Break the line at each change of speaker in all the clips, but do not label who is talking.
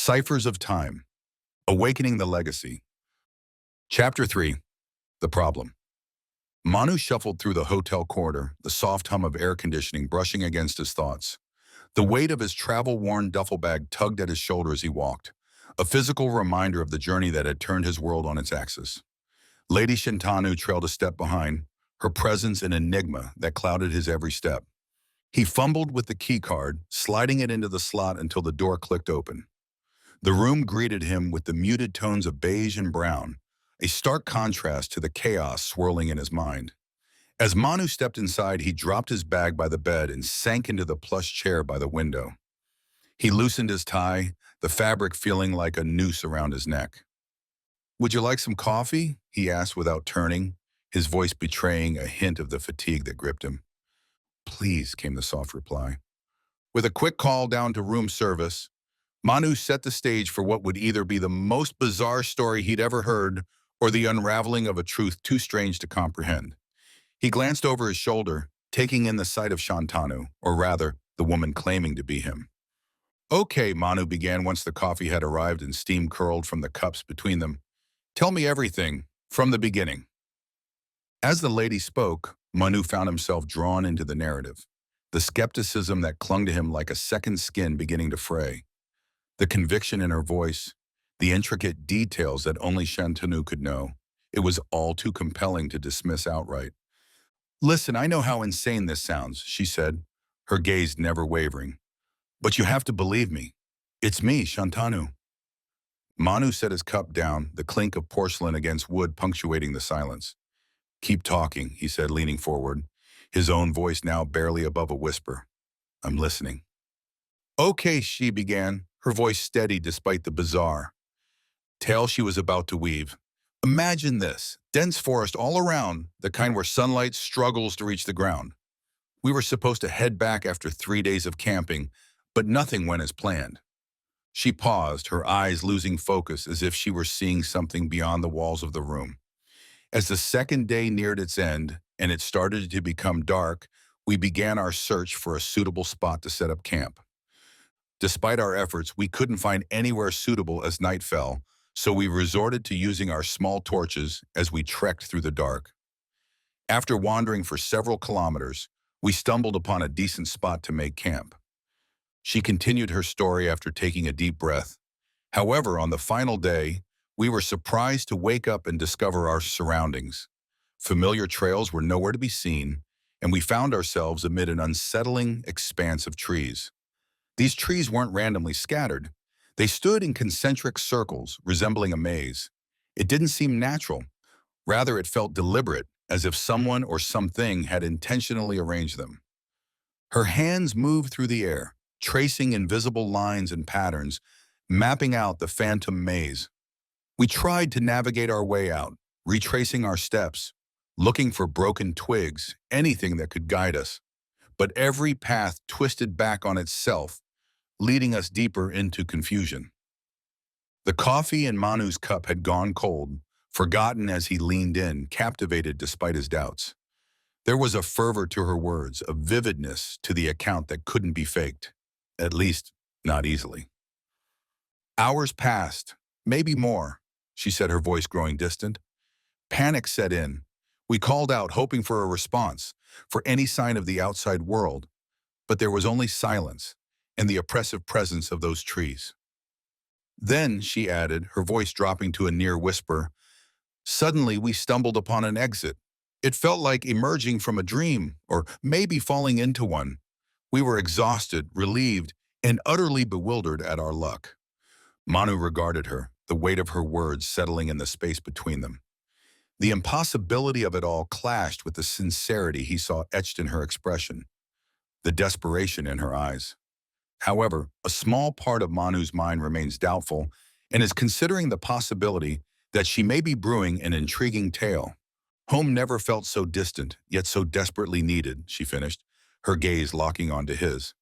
Ciphers of Time, Awakening the Legacy. Chapter 3, The Problem. Manu shuffled through the hotel corridor, the soft hum of air conditioning brushing against his thoughts. The weight of his travel-worn duffel bag tugged at his shoulder as he walked, a physical reminder of the journey that had turned his world on its axis. Lady Shantanu trailed a step behind, her presence an enigma that clouded his every step. He fumbled with the key card, sliding it into the slot until the door clicked open. The room greeted him with the muted tones of beige and brown, a stark contrast to the chaos swirling in his mind. As Manu stepped inside, he dropped his bag by the bed and sank into the plush chair by the window. He loosened his tie, the fabric feeling like a noose around his neck. "Would you like some coffee?" he asked without turning, his voice betraying a hint of the fatigue that gripped him. "Please," came the soft reply. With a quick call down to room service, Manu set the stage for what would either be the most bizarre story he'd ever heard or the unraveling of a truth too strange to comprehend. He glanced over his shoulder, taking in the sight of Shantanu, or rather, the woman claiming to be him. "Okay," Manu began once the coffee had arrived and steam curled from the cups between them. "Tell me everything, from the beginning." As the lady spoke, Manu found himself drawn into the narrative, the skepticism that clung to him like a second skin beginning to fray. The conviction in her voice, the intricate details that only Shantanu could know, it was all too compelling to dismiss outright. "Listen, I know how insane this sounds," she said, her gaze never wavering. "But you have to believe me. It's me, Shantanu." Manu set his cup down, the clink of porcelain against wood punctuating the silence. "Keep talking," he said, leaning forward, his own voice now barely above a whisper. "I'm listening." "Okay," she began, her voice steady despite the bizarre tale she was about to weave. "Imagine this, dense forest all around, the kind where sunlight struggles to reach the ground. We were supposed to head back after 3 days of camping, but nothing went as planned." She paused, her eyes losing focus as if she were seeing something beyond the walls of the room. "As the second day neared its end, and it started to become dark, we began our search for a suitable spot to set up camp. Despite our efforts, we couldn't find anywhere suitable as night fell, so we resorted to using our small torches as we trekked through the dark. After wandering for several kilometers, we stumbled upon a decent spot to make camp." She continued her story after taking a deep breath. "However, on the final day, we were surprised to wake up and discover our surroundings. Familiar trails were nowhere to be seen, and we found ourselves amid an unsettling expanse of trees. These trees weren't randomly scattered. They stood in concentric circles, resembling a maze. It didn't seem natural. Rather, it felt deliberate, as if someone or something had intentionally arranged them. Her hands moved through the air, tracing invisible lines and patterns, mapping out the phantom maze. We tried to navigate our way out, retracing our steps, looking for broken twigs, anything that could guide us. But every path twisted back on itself, leading us deeper into confusion." The coffee in Manu's cup had gone cold, forgotten as he leaned in, captivated despite his doubts. There was a fervor to her words, a vividness to the account that couldn't be faked. At least, not easily. "Hours passed, maybe more," she said, her voice growing distant. "Panic set in. We called out, hoping for a response, for any sign of the outside world. But there was only silence and the oppressive presence of those trees. Then," she added, her voice dropping to a near whisper, "suddenly we stumbled upon an exit. It felt like emerging from a dream, or maybe falling into one. We were exhausted, relieved, and utterly bewildered at our luck." Manu regarded her, the weight of her words settling in the space between them. The impossibility of it all clashed with the sincerity he saw etched in her expression, the desperation in her eyes. However, a small part of Manu's mind remains doubtful and is considering the possibility that she may be brewing an intriguing tale. "Home never felt so distant, yet so desperately needed," she finished, her gaze locking onto his.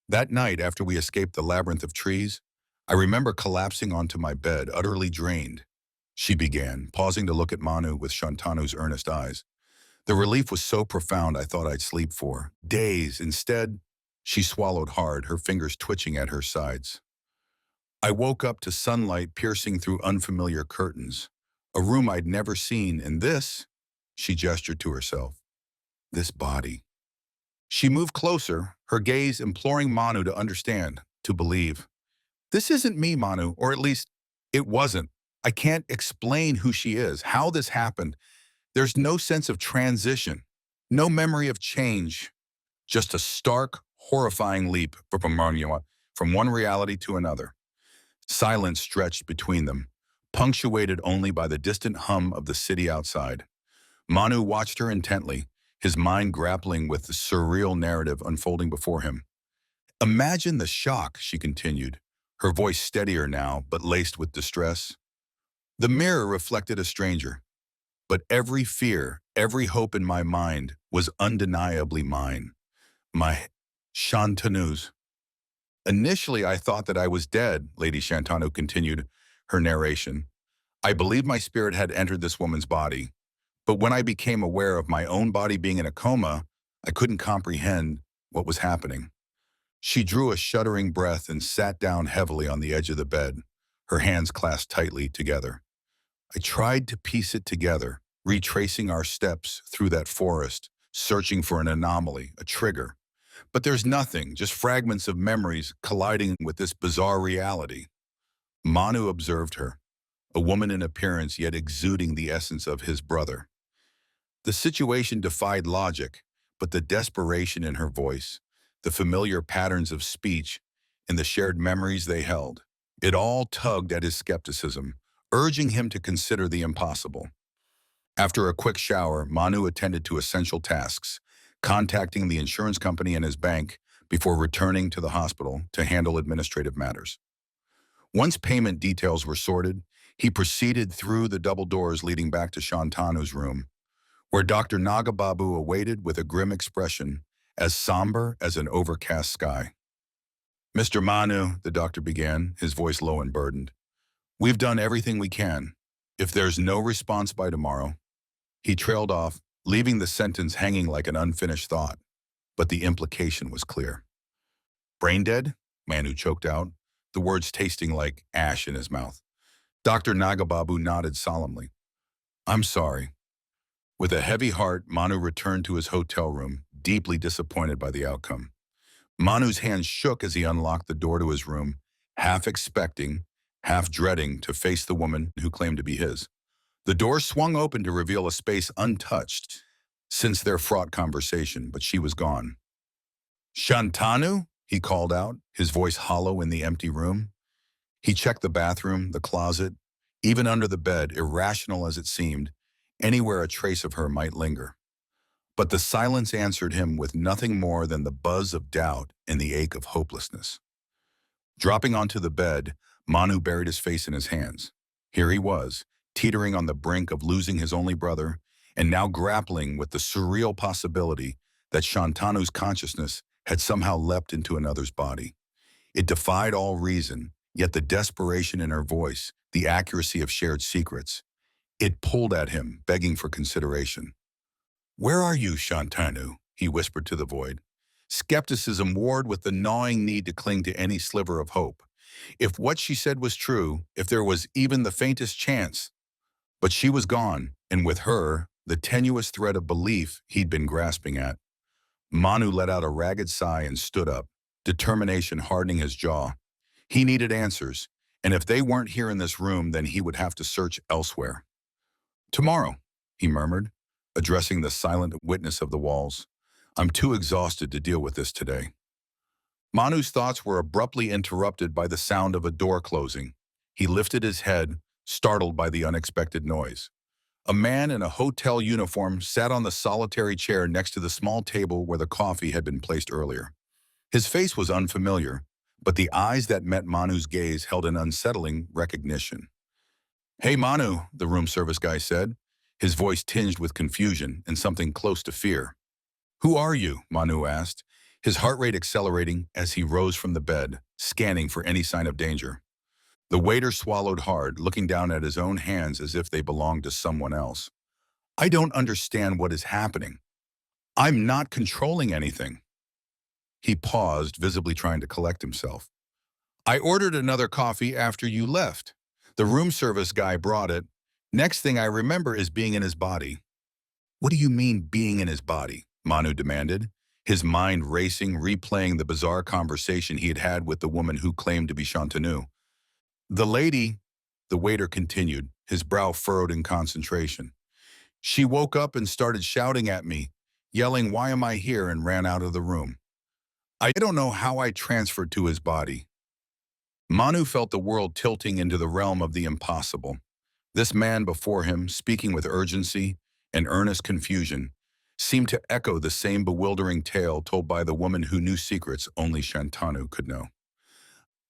"That night after we escaped the labyrinth of trees, I remember collapsing onto my bed, utterly drained," she began, pausing to look at Manu with Shantanu's earnest eyes. "The relief was so profound I thought I'd sleep for days. Instead," she swallowed hard, her fingers twitching at her sides. I woke up to sunlight piercing through unfamiliar curtains, a room I'd never seen, and this, she gestured to herself, this body. She moved closer, her gaze imploring Manu to understand, to believe. This isn't me, Manu, or at least it wasn't. I can't explain who she is, how this happened. There's no sense of transition, no memory of change, just a stark, horrifying leap from one reality to another. Silence stretched between them, punctuated only by the distant hum of the city outside. Manu watched her intently, his mind grappling with the surreal narrative unfolding before him. Imagine the shock, she continued, her voice steadier now, but laced with distress. The mirror reflected a stranger, but every fear, every hope in my mind was undeniably mine. My Shantanu's. Initially, I thought that I was dead, Lady Shantanu continued her narration. I believed my spirit had entered this woman's body, but when I became aware of my own body being in a coma, I couldn't comprehend what was happening. She drew a shuddering breath and sat down heavily on the edge of the bed, her hands clasped tightly together. I tried to piece it together, retracing our steps through that forest, searching for an anomaly, a trigger. But there's nothing, just fragments of memories colliding with this bizarre reality. Manu observed her, a woman in appearance yet exuding the essence of his brother. The situation defied logic, but the desperation in her voice, the familiar patterns of speech, and the shared memories they held, it all tugged at his skepticism, urging him to consider the impossible. After a quick shower, Manu attended to essential tasks, contacting the insurance company and his bank before returning to the hospital to handle administrative matters. Once payment details were sorted, he proceeded through the double doors leading back to Shantanu's room, where Dr. Nagababu awaited with a grim expression as somber as an overcast sky. Mr. Manu, the doctor began, his voice low and burdened, we've done everything we can. If there's no response by tomorrow, he trailed off, leaving the sentence hanging like an unfinished thought, but the implication was clear. Brain dead? Manu choked out, the words tasting like ash in his mouth. Dr. Nagababu nodded solemnly. I'm sorry. With a heavy heart, Manu returned to his hotel room, deeply disappointed by the outcome. Manu's hands shook as he unlocked the door to his room, half expecting, half dreading to face the woman who claimed to be his. The door swung open to reveal a space untouched since their fraught conversation, but she was gone. Shantanu? He called out, his voice hollow in the empty room. He checked the bathroom, the closet, even under the bed, irrational as it seemed, anywhere a trace of her might linger. But the silence answered him with nothing more than the buzz of doubt and the ache of hopelessness. Dropping onto the bed, Manu buried his face in his hands. Here he was, teetering on the brink of losing his only brother, and now grappling with the surreal possibility that Shantanu's consciousness had somehow leapt into another's body. It defied all reason, yet the desperation in her voice, the accuracy of shared secrets, it pulled at him, begging for consideration. Where are you, Shantanu? He whispered to the void. Skepticism warred with the gnawing need to cling to any sliver of hope. If what she said was true, if there was even the faintest chance, but she was gone, and with her, the tenuous thread of belief he'd been grasping at. Manu let out a ragged sigh and stood up, determination hardening his jaw. He needed answers, and if they weren't here in this room, then he would have to search elsewhere. Tomorrow, he murmured, addressing the silent witness of the walls. I'm too exhausted to deal with this today. Manu's thoughts were abruptly interrupted by the sound of a door closing. He lifted his head, startled by the unexpected noise. A man in a hotel uniform sat on the solitary chair next to the small table where the coffee had been placed earlier. His face was unfamiliar, but the eyes that met Manu's gaze held an unsettling recognition. Hey, Manu, the room service guy said, his voice tinged with confusion and something close to fear. Who are you? Manu asked, his heart rate accelerating as he rose from the bed, scanning for any sign of danger. The waiter swallowed hard, looking down at his own hands as if they belonged to someone else. I don't understand what is happening. I'm not controlling anything. He paused, visibly trying to collect himself. I ordered another coffee after you left. The room service guy brought it. Next thing I remember is being in his body. What do you mean being in his body? Manu demanded, his mind racing, replaying the bizarre conversation he had had with the woman who claimed to be Shantanu. The lady, the waiter continued, his brow furrowed in concentration. She woke up and started shouting at me, yelling, "Why am I here?" and ran out of the room. I don't know how I transferred to his body. Manu felt the world tilting into the realm of the impossible. This man before him, speaking with urgency and earnest confusion, seemed to echo the same bewildering tale told by the woman who knew secrets only Shantanu could know.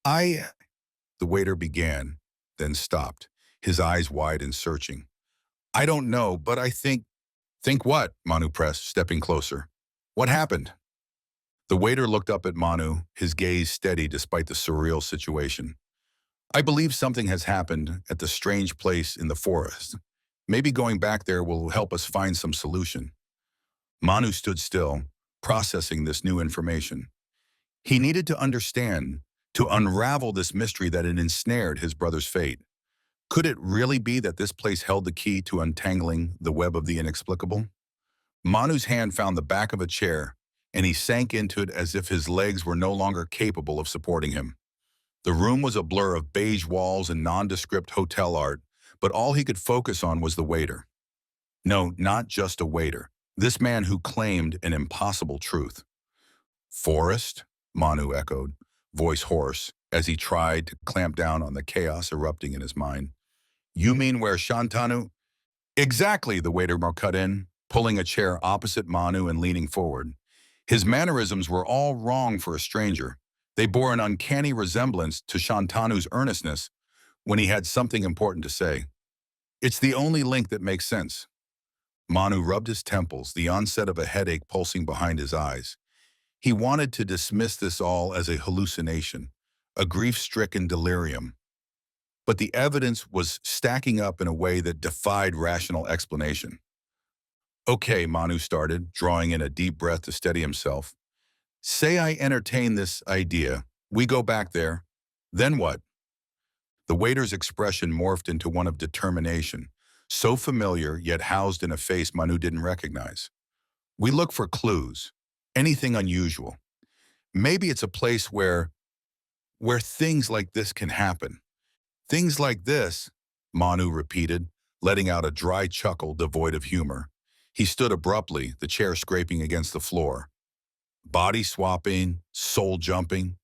I, the waiter began, then stopped, his eyes wide and searching. I don't know, but I think. Think what? Manu pressed, stepping closer. What happened? The waiter looked up at Manu, his gaze steady despite the surreal situation. I believe something has happened at the strange place in the forest. Maybe going back there will help us find some solution. Manu stood still, processing this new information. He needed to understand, to unravel this mystery that had ensnared his brother's fate. Could it really be that this place held the key to untangling the web of the inexplicable? Manu's hand found the back of a chair, and he sank into it as if his legs were no longer capable of supporting him. The room was a blur of beige walls and nondescript hotel art, but all he could focus on was the waiter. No, not just a waiter. This man who claimed an impossible truth. Forest? Manu echoed, voice hoarse, as he tried to clamp down on the chaos erupting in his mind. You mean where Shantanu? Exactly, the waiter cut in, pulling a chair opposite Manu and leaning forward. His mannerisms were all wrong for a stranger. They bore an uncanny resemblance to Shantanu's earnestness when he had something important to say. It's the only link that makes sense. Manu rubbed his temples, the onset of a headache pulsing behind his eyes. He wanted to dismiss this all as a hallucination, a grief-stricken delirium. But the evidence was stacking up in a way that defied rational explanation. Okay, Manu started, drawing in a deep breath to steady himself. Say I entertain this idea. We go back there. Then what? The waiter's expression morphed into one of determination, so familiar yet housed in a face Manu didn't recognize. We look for clues, anything unusual. Maybe it's a place where things like this can happen. Things like this, Manu repeated, letting out a dry chuckle devoid of humor. He stood abruptly, the chair scraping against the floor. Body swapping, soul jumping.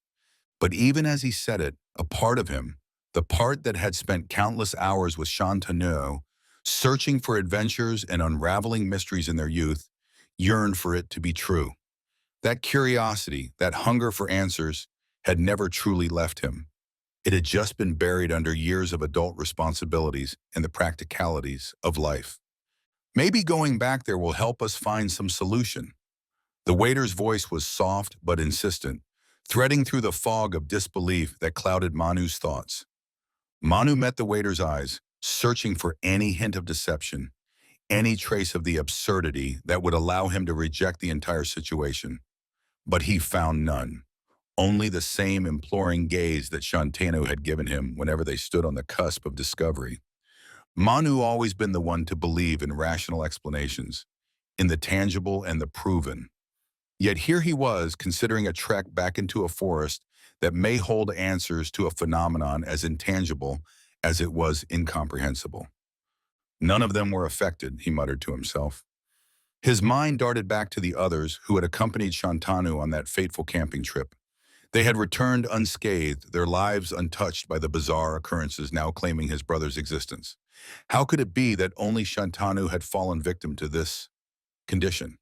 But even as he said it, a part of him, the part that had spent countless hours with Shantanu, searching for adventures and unraveling mysteries in their youth, yearned for it to be true. That curiosity, that hunger for answers, had never truly left him. It had just been buried under years of adult responsibilities and the practicalities of life. Maybe going back there will help us find some solution. The waiter's voice was soft but insistent, threading through the fog of disbelief that clouded Manu's thoughts. Manu met the waiter's eyes, searching for any hint of deception, any trace of the absurdity that would allow him to reject the entire situation. But he found none. Only the same imploring gaze that Shantanu had given him whenever they stood on the cusp of discovery. Manu always been the one to believe in rational explanations, in the tangible and the proven. Yet here he was, considering a trek back into a forest that may hold answers to a phenomenon as intangible as it was incomprehensible. None of them were affected, he muttered to himself. His mind darted back to the others who had accompanied Shantanu on that fateful camping trip. They had returned unscathed, their lives untouched by the bizarre occurrences now claiming his brother's existence. How could it be that only Shantanu had fallen victim to this condition?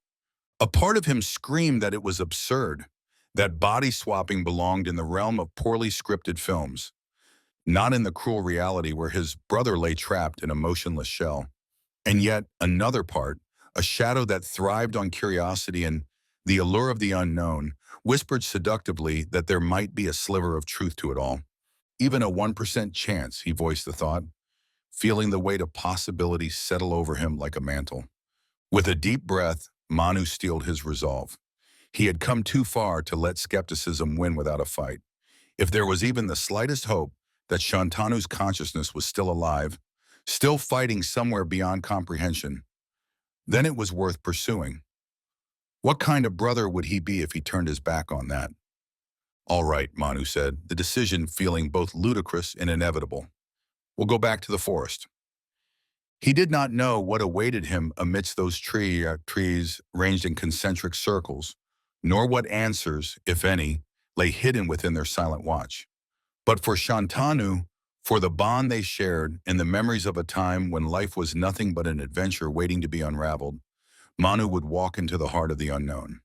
A part of him screamed that it was absurd, that body swapping belonged in the realm of poorly scripted films, not in the cruel reality where his brother lay trapped in a motionless shell. And yet another part, a shadow that thrived on curiosity and the allure of the unknown, whispered seductively that there might be a sliver of truth to it all. Even a 1% chance, he voiced the thought, feeling the weight of possibility settle over him like a mantle. With a deep breath, Manu steeled his resolve. He had come too far to let skepticism win without a fight. If there was even the slightest hope that Shantanu's consciousness was still alive, still fighting somewhere beyond comprehension, then it was worth pursuing. What kind of brother would he be if he turned his back on that? All right, Manu said, the decision feeling both ludicrous and inevitable. We'll go back to the forest. He did not know what awaited him amidst those trees ranged in concentric circles, nor what answers, if any, lay hidden within their silent watch. But for Shantanu, for the bond they shared and the memories of a time when life was nothing but an adventure waiting to be unraveled, Manu would walk into the heart of the unknown.